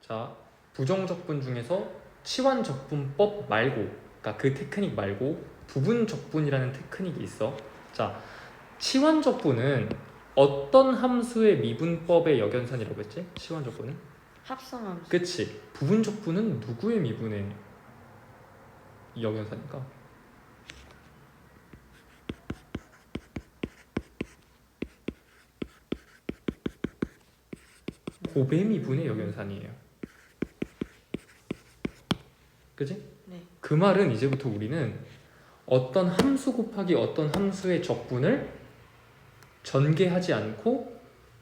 자, 부정적분 중에서 치환적분법 말고, 그러니까 그 테크닉 말고 부분적분이라는 테크닉이 있어. 자, 치환적분은 어떤 함수의 미분법의 역연산이라고 했지? 치환적분은? 합성함수. 그치. 부분적분은 누구의 미분의 역연산일까? 곱의 미분의 역연산이에요. 그치? 네. 그 말은 이제부터 우리는 어떤 함수 곱하기 어떤 함수의 적분을 전개하지 않고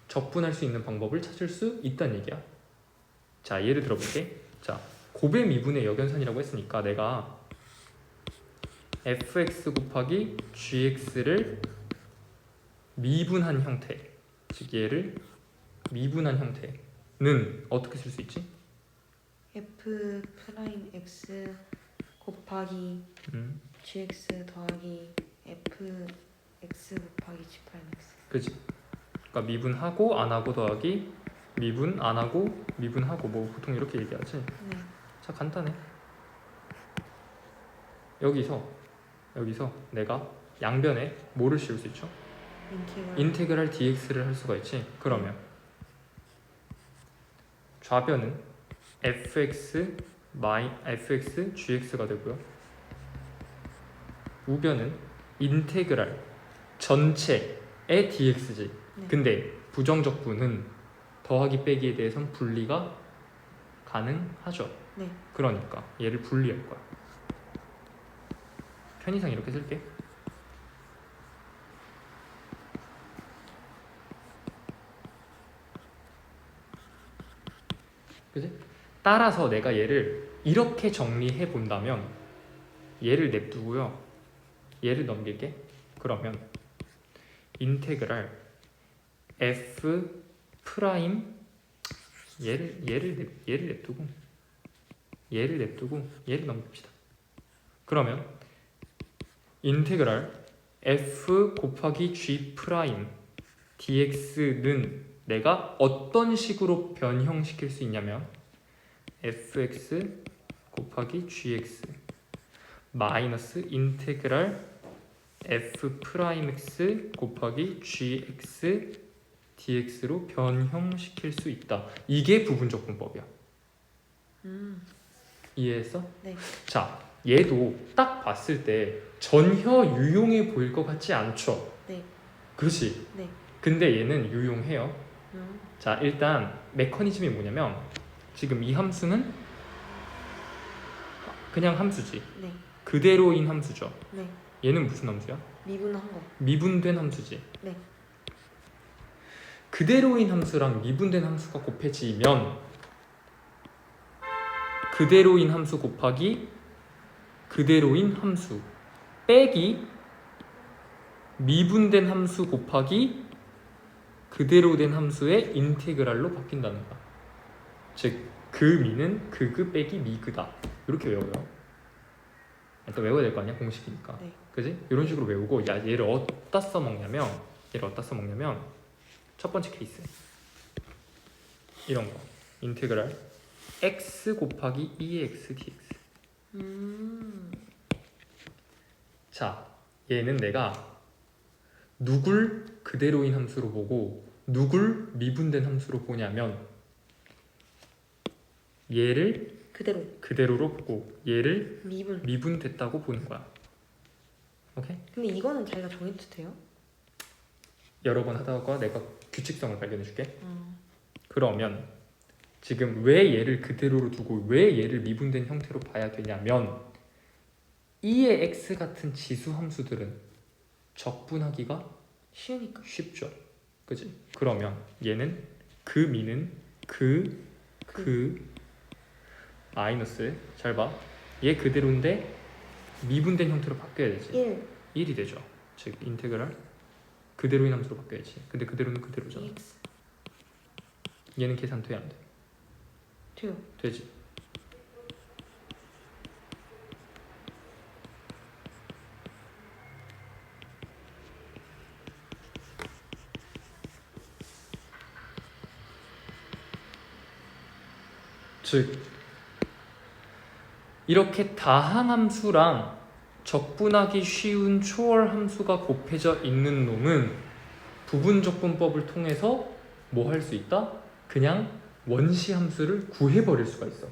적분할 수 있는 방법을 찾을 수 있다는 얘기야. 자, 예를 들어볼게. 자, 곱의 미분의 역연산이라고 했으니까 내가 fx 곱하기 gx를 미분한 형태, 즉 얘를 미분한 형태는 어떻게 쓸 수 있지? f 프라임 x 곱하기 gx 더하기 f x 곱하기 g 프라임 x. 그치? 그러니까 미분하고 안 하고 더하기 미분 안 하고 미분하고 뭐 보통 이렇게 얘기하지. 네. 자, 간단해. 여기서 내가 양변에 뭐를 씌울 수 있죠? 인테그랄 dx를 할 수가 있지. 그러면 좌변은 fx gx가 되고요. 우변은 인테그랄 전체의 dx지. 네. 근데 부정적분은 더하기 빼기에 대해선 분리가 가능하죠. 네. 그러니까 얘를 분리할 거야. 편의상 이렇게 쓸게. 그지? 따라서 내가 얘를 이렇게 정리해 본다면 얘를 냅두고요. 얘를 넘길게. 그러면 인테그랄 f 프라임 얘를 냅두고 얘를 넘깁시다. 그러면 인테그랄 f 곱하기 g 프라임 dx는 내가 어떤 식으로 변형시킬 수 있냐면 fx 곱하기 gx 마이너스 인테그랄 f 프라임 x 곱하기 gx dx로 변형시킬 수 있다. 이게 부분적분법이야. 이해했어? 네. 자, 얘도 딱 봤을 때 전혀 유용해 보일 것 같지 않죠? 네. 그렇지? 네. 근데 얘는 유용해요. 자, 일단 메커니즘이 뭐냐면 지금 이 함수는 그냥 함수지. 네. 그대로인 함수죠. 네. 얘는 무슨 함수야? 미분한 거. 미분된 함수지. 네. 그대로인 함수랑 미분된 함수가 곱해지면 그대로인 함수 곱하기 그대로인 함수 빼기 미분된 함수 곱하기 그대로 된 함수의 인테그랄로 바뀐다는 거야. 즉, 그 미는 그그 빼기 미그다. 이렇게 외워요. 일단 외워야 될 거 아니야? 공식이니까. 네. 그지? 이런 식으로 외우고, 야, 얘를 어디다 써먹냐면 첫 번째 케이스 이런 거 인테그랄 x 곱하기 2x dx. 자, 얘는 내가 누굴 그대로인 함수로 보고 누굴 미분된 함수로 보냐면 얘를 그대로로 보고 얘를 미분됐다고 보는 거야. 오케이? 근데 이거는 자기가 정해도 돼요? 여러 번 하다가 내가 규칙성을 발견해 줄게. 그러면 지금 왜 얘를 그대로로 두고 왜 얘를 미분된 형태로 봐야 되냐면 2의 x 같은 지수 함수들은 적분하기가 쉬우니까. 쉽죠. 그지? 그러면 얘는 그 미는 그 마이너스 잘 봐. 얘 그대로인데 미분된 형태로 바뀌어야 되지. 1이 되죠. 즉 인테그랄 그대로인 함수로 바뀌어야지. 근데 그대로는 그대로잖아. dx. 얘는 계산 돼 안 돼? 돼요. 되지. 즉 이렇게 다항함수랑 적분하기 쉬운 초월함수가 곱해져 있는 놈은 부분적분법을 통해서 뭐 할 수 있다? 그냥 원시함수를 구해버릴 수가 있어.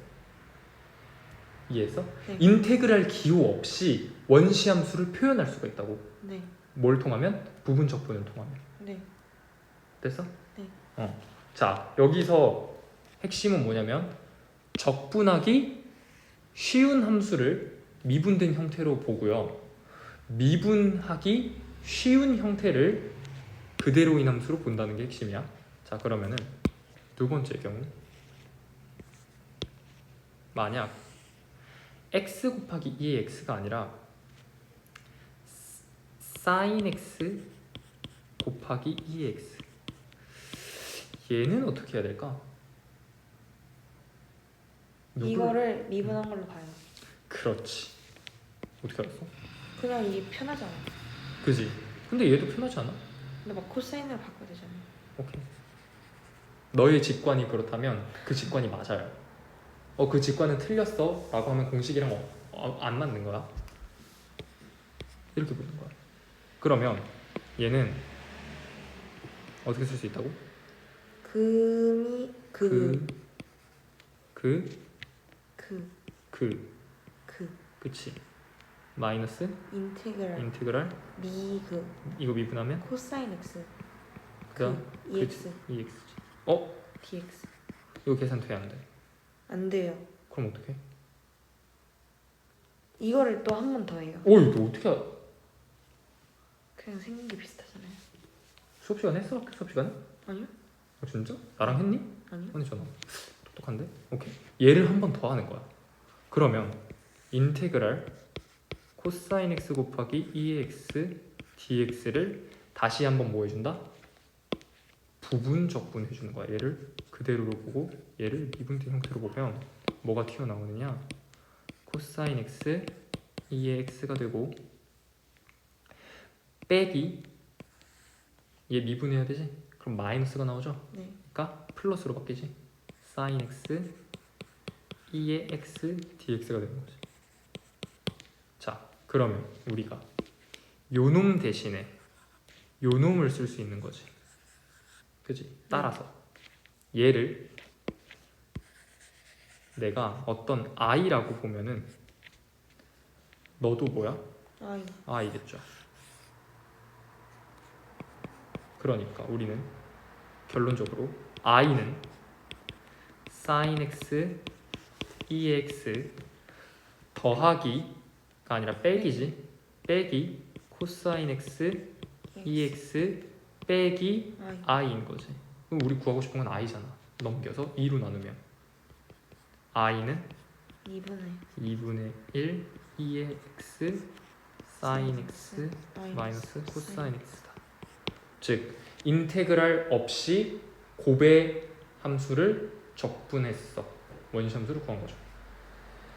이해했어? 네. 인테그랄 기호 없이 원시함수를 표현할 수가 있다고. 네. 뭘 통하면? 부분적분을 통하면. 네. 됐어? 네. 자, 여기서 핵심은 뭐냐면 적분하기 쉬운 함수를 미분된 형태로 보고요. 미분하기 쉬운 형태를 그대로인 함수로 본다는 게 핵심이야. 자, 그러면은 두 번째 경우 만약 x 곱하기 2의 x가 아니라 sin x 곱하기 2의 x, 얘는 어떻게 해야 될까? 이거를 미분한 걸로 봐요. 그렇지. 어떻게 알았어? 그냥 이게 편하잖아. 그지? 근데 얘도 편하지 않아? 근데 막 코사인으로 바꿔야 되잖아. 오케이. 너의 직관이 그렇다면 그 직관이 맞아요. 그 직관은 틀렸어 라고 하면 공식이랑 안 맞는 거야. 이렇게 보는 거야. 그러면 얘는 어떻게 쓸 수 있다고? 금이 그치. 마이너스 인테그랄 미 이거 미분하면 코사인 x 그다음 EX 2x지. dx 이거 계산 돼 안 돼? 안 돼요. 그럼 어떻게? 이거를 또 한 번 더 해요. 이거 어떻게 그냥 생긴 게 비슷하잖아요. 수업 시간 했어? 수업 시간에? 아니요? 진짜? 나랑 했니? 아니요? 아니잖아. 똑똑한데? 오케이. 얘를 한 번 더 하는 거야. 그러면 인테그랄 코사인 x 곱하기 2x dx를 다시 한번 뭐 해준다? 부분적분 해주는 거야. 얘를 그대로로 보고 얘를 미분된 형태로 보면 뭐가 튀어나오느냐? 코사인 x 2의 x가 되고 빼기 얘 미분해야 되지? 그럼 마이너스가 나오죠? 네. 그러니까 플러스로 바뀌지. sin x 2의 x dx가 되는 거지. 자, 그러면 우리가 요놈 대신에 요놈을 쓸 수 있는 거지. 그지? 따라서 얘를 내가 어떤 i라고 보면은 너도 뭐야? i겠죠. 그러니까 우리는 결론적으로 i는 sin x 2x 더하기가 아니라 빼기지. 빼기 코사인 x 2x 빼기 i인 거지. 그럼 우리 구하고 싶은 건 i잖아. 넘겨서 2로 나누면 i는 2분의 1 2의 x sin x 마이너스 코사인 x다. 즉 인테그랄 없이 곱의 함수를 적분했어. 원시 함수를 구한 거죠.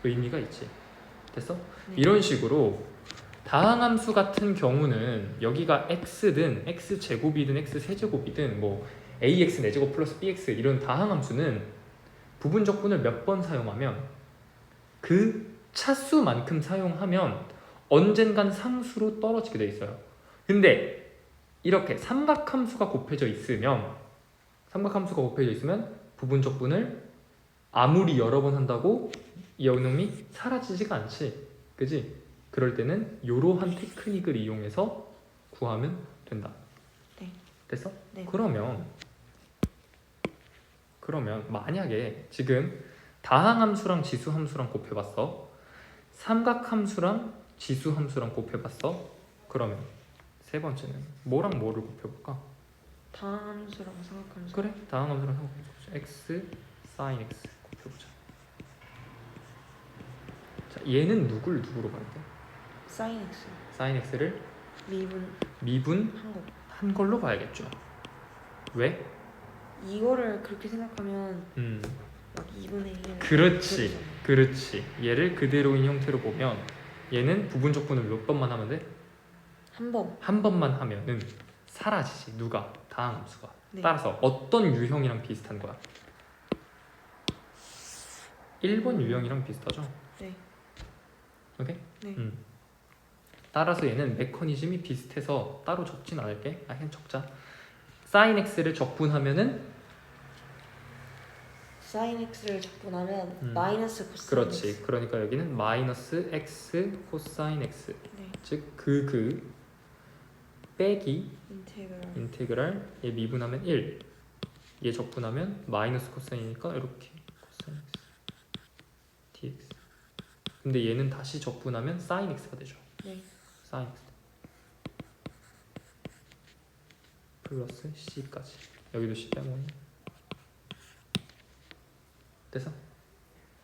의미가 있지. 됐어? 네. 이런 식으로 다항함수 같은 경우는 여기가 x든 x제곱이든 x세제곱이든 뭐 ax 4제곱 플러스 bx 이런 다항함수는 부분적분을 몇 번 사용하면 그 차수만큼 사용하면 언젠간 상수로 떨어지게 돼 있어요. 근데 이렇게 삼각함수가 곱해져 있으면 부분적분을 아무리 여러 번 한다고 이 요놈이 사라지지가 않지. 그지? 그럴 때는 이러한 테크닉을 이용해서 구하면 된다. 네. 됐어? 네. 그러면 만약에 지금 다항함수랑 지수함수랑 곱해봤어. 삼각함수랑 지수함수랑 곱해봤어. 그러면 세 번째는 뭐랑 뭐를 곱해볼까? 다함수랑 삼각함수. 그래, 다항함수랑 삼각함수. x, sin x 곱해보자. 자, 얘는 누구로 갈게? sin x sin x를 미분한 거. 한 걸로 봐야겠죠. 왜? 이거를 그렇게 생각하면 막 2분의 1 그렇지. 얘를 그대로인 형태로 보면 얘는 부분적분을 몇 번만 하면 돼? 한 번만 하면은 사라지지. 누가? 다항함수가. 네. 따라서 어떤 유형이랑 비슷한 거야? 1번 유형이랑 비슷하죠? 네. 오케이? 네. 따라서 얘는 메커니즘이 비슷해서 따로 적진 않을게. 그냥 적자. sin x를 적분하면은 sin x를 적분하면 음. 마이너스 코사인 그렇지. x. 그러니까 여기는 마이너스 x 코사인 x. 네. 즉 빼기 인테그랄. 인테그랄 얘 미분하면 1. 얘 적분하면 마이너스 코사인이니까 이렇게 코사인 x dx. 근데 얘는 다시 적분하면 sin x가 되죠. 네. sin x 플러스 c까지. 여기도 c 빼모니. 됐어?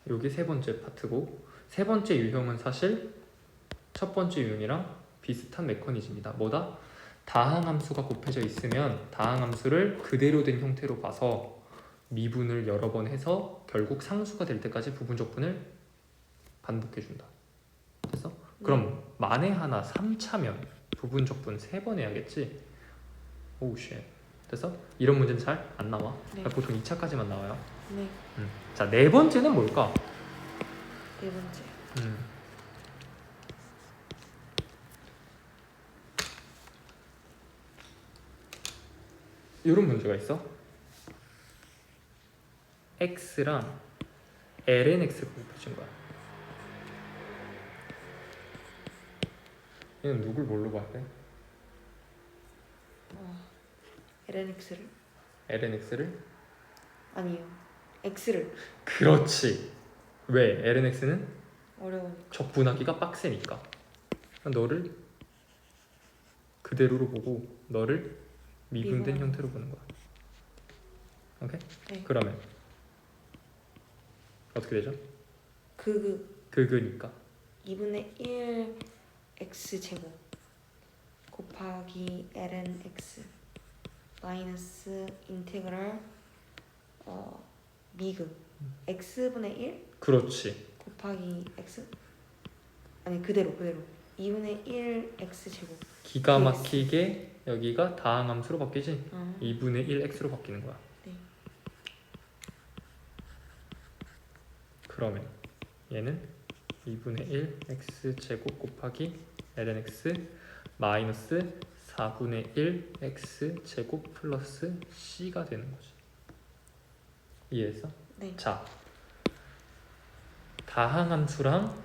여기 세 번째 파트고, 세 번째 유형은 사실 첫 번째 유형이랑 비슷한 메커니즘이다. 뭐다? 다항함수가 곱해져 있으면 다항함수를 그대로 된 형태로 봐서 미분을 여러 번 해서 결국 상수가 될 때까지 부분적분을 반복해준다. 됐어? 그럼 만에 하나 3차면 부분적분 3번 해야겠지? 오우 쉣. 됐어? 이런 문제는 잘 안 나와. 네. 보통 2차까지만 나와요. 네. 자, 네 번째는 뭘까? 네 번째. 이런 문제가 있어. x랑 lnx가 곱해진 거야. 얘는 누굴 뭘로 봐야 돼? ln x를 lnx를? 아니요. x를 그렇지. 왜? lnx는 어려우니까. 적분하기가 빡세니까. 너를 그대로로 보고 너를 미분된 미분하는 형태로 보는 거야. 오케이? 네. 그러면 어떻게 되죠? 그니까 2분의 1 x 제곱 곱하기 ln x 마이너스 인테그랄 미분 x분의 1 그렇지. 곱하기 x 아니 그대로 2분의 1 x 제곱 기가 막히게 여기가 다항함수로 바뀌지? 2 2분의 1 x로 바뀌는 거야. 네. 그러면 얘는 2분의 1 x 제곱 곱하기 ln x 마이너스 4분의 1 x 제곱 플러스 c가 되는 거지. 이해했어? 네. 자, 다항함수랑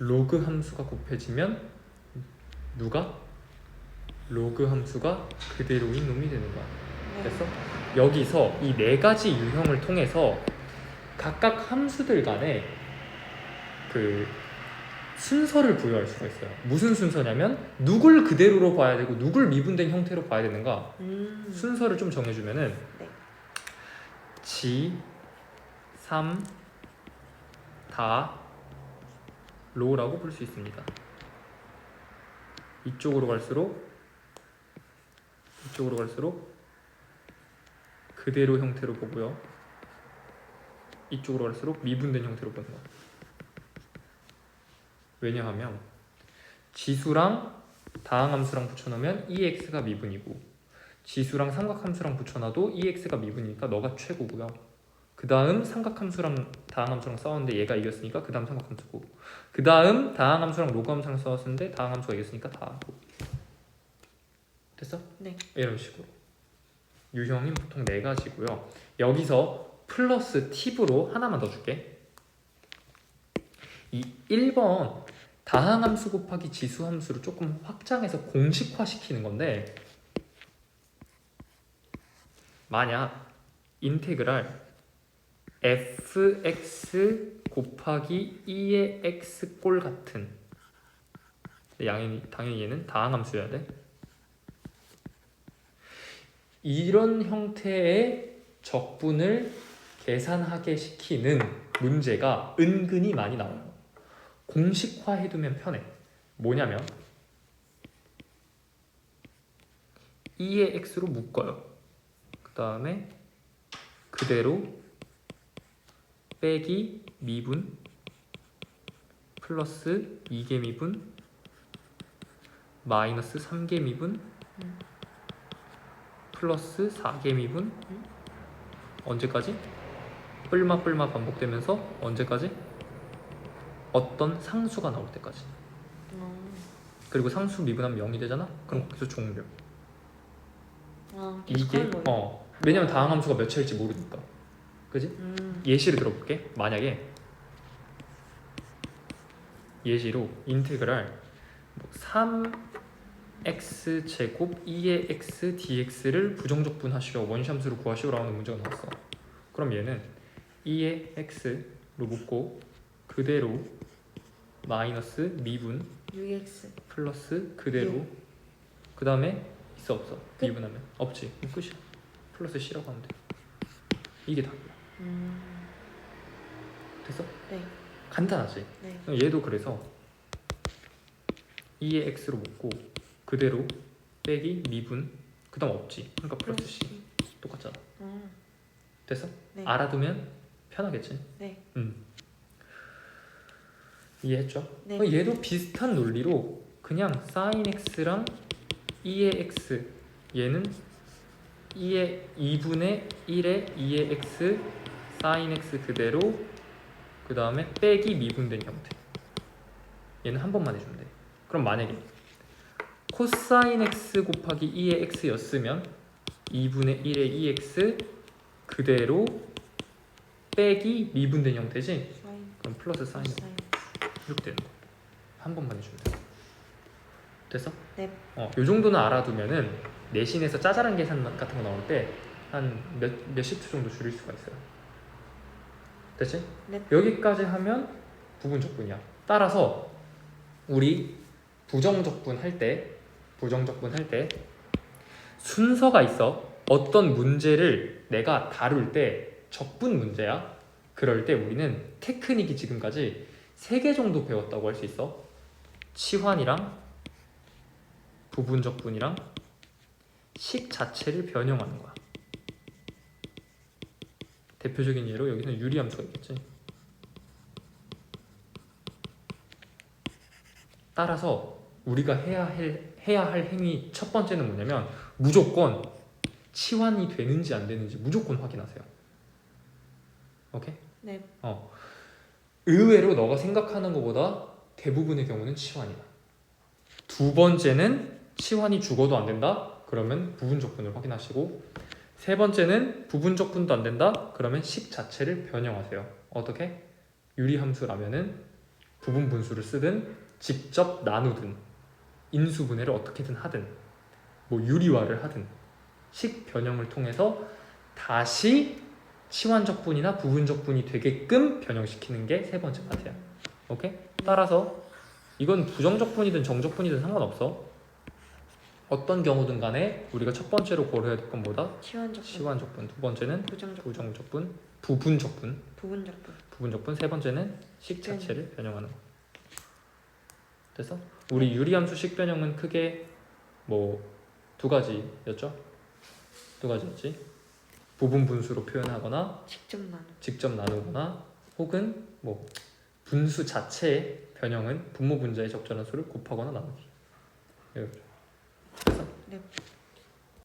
로그 함수가 곱해지면 누가? 로그 함수가 그대로인 놈이 되는 거야. 됐어? 여기서 이 네 가지 유형을 통해서 각각 함수들 간에 그 순서를 부여할 수가 있어요. 무슨 순서냐면 누굴 그대로로 봐야 되고 누굴 미분된 형태로 봐야 되는가 순서를 좀 정해주면은 네. 지, 3, 다, 로라고 볼 수 있습니다. 이쪽으로 갈수록 그대로 형태로 보고요. 이쪽으로 갈수록 미분된 형태로 보는 거. 왜냐하면 지수랑 다항함수랑 붙여놓으면 EX가 미분이고 지수랑 삼각함수랑 붙여놔도 EX가 미분이니까 너가 최고고요. 그 다음 삼각함수랑 다항함수랑 싸웠는데 얘가 이겼으니까 그 다음 삼각함수고 그 다음 다항함수랑 로그함수랑 싸웠는데 다항함수가 이겼으니까 다 됐어? 네. 이런 식으로 유형이 보통 4가지고요. 여기서 플러스 팁으로 하나만 더 줄게. 이 1번 다항함수 곱하기 지수함수를 조금 확장해서 공식화시키는 건데 만약 인테그랄 fx 곱하기 2의 x꼴 같은 당연히 얘는 다항함수여야 돼. 이런 형태의 적분을 계산하게 시키는 문제가 은근히 많이 나와요. 공식화해두면 편해. 뭐냐면 2의 x로 묶어요. 그 다음에 그대로 빼기 미분 플러스 2개 미분 마이너스 3개 미분 플러스 4개 미분 언제까지? 뿔마 반복되면서 언제까지? 어떤 상수가 나올 때까지. 그리고 상수 미분하면 0이 되잖아? 그럼 거기서 종료. 이게 계속하는 거예요? 왜냐면 다음 함수가 몇 차일지 모르니까. 그지? 예시를 들어볼게. 만약에 예시로 인테그랄 3x 제곱 2의 x dx를 부정적분하시오 원시함수로 구하시오라는 문제가 나왔어. 그럼 얘는 2의 x로 묶고 그대로 마이너스 미분 UX 플러스 그대로 그 다음에 있어 없어? 끝. 미분하면 없지. 그럼 끝이야. 플러스 c라고 하면 돼. 이게 답이야. 됐어? 네. 간단하지? 네. 그럼 얘도 그래서 2의 x로 묶고 그대로 빼기 미분 그 다음 없지. 그러니까 플러스 c 똑같잖아. 됐어? 네. 알아두면 편하겠지? 네. 이해했죠? 네. 그럼 얘도 비슷한 논리로 그냥 sin x랑 2의 x 얘는 2분의 1의 2의 x sin x 그대로 그 다음에 빼기 미분된 형태. 얘는 한 번만 해주면 돼. 그럼 만약에 코사인 x 곱하기 2의 x였으면 2분의 1의 2x 그대로 빼기 미분된 형태지? 사인 그럼 플러스 사인 이렇게 되는 거야. 한 번만 해주면 돼. 됐어? 네. 요 정도는 알아두면은 내신에서 짜잘한 계산 같은 거 나올 때 한 몇십 초 정도 줄일 수가 있어요. 됐지? 네. 여기까지 하면 부분적분이야. 따라서 우리 부정적분 할 때 순서가 있어. 어떤 문제를 내가 다룰 때 적분 문제야. 그럴 때 우리는 테크닉이 지금까지 3개 정도 배웠다고 할 수 있어. 치환이랑 부분적분이랑 식 자체를 변형하는 거야. 대표적인 예로 여기서는 유리함수가 있겠지. 따라서 우리가 해야 할 행위 첫 번째는 뭐냐면 무조건 치환이 되는지 안 되는지 무조건 확인하세요. 오케이? 네. 의외로 너가 생각하는 것보다 대부분의 경우는 치환이야. 두 번째는 치환이 죽어도 안 된다? 그러면 부분적분을 확인하시고 세 번째는 부분적분도 안 된다? 그러면 식 자체를 변형하세요. 어떻게? 유리함수라면은 부분 분수를 쓰든 직접 나누든 인수분해를 어떻게든 하든 뭐 유리화를 하든 식 변형을 통해서 다시 치환적분이나 부분적분이 되게끔 변형시키는 게 세 번째 파트야. 오케이? 따라서 이건 부정적분이든 정적분이든 상관없어. 어떤 경우든 간에 우리가 첫 번째로 고려해야 될 건 뭐다? 치환적분. 두 번째는 부정적분. 부분적분. 세 번째는 식 자체를 변형하는 거. 됐어? 우리 유리함수 식 변형은 크게 뭐 2가지였죠? 2가지였지? 부분 분수로 표현하거나 직접 나누거나 혹은 뭐 분수 자체의 변형은 분모 분자의 적절한 수를 곱하거나 나누기. 됐어? 네.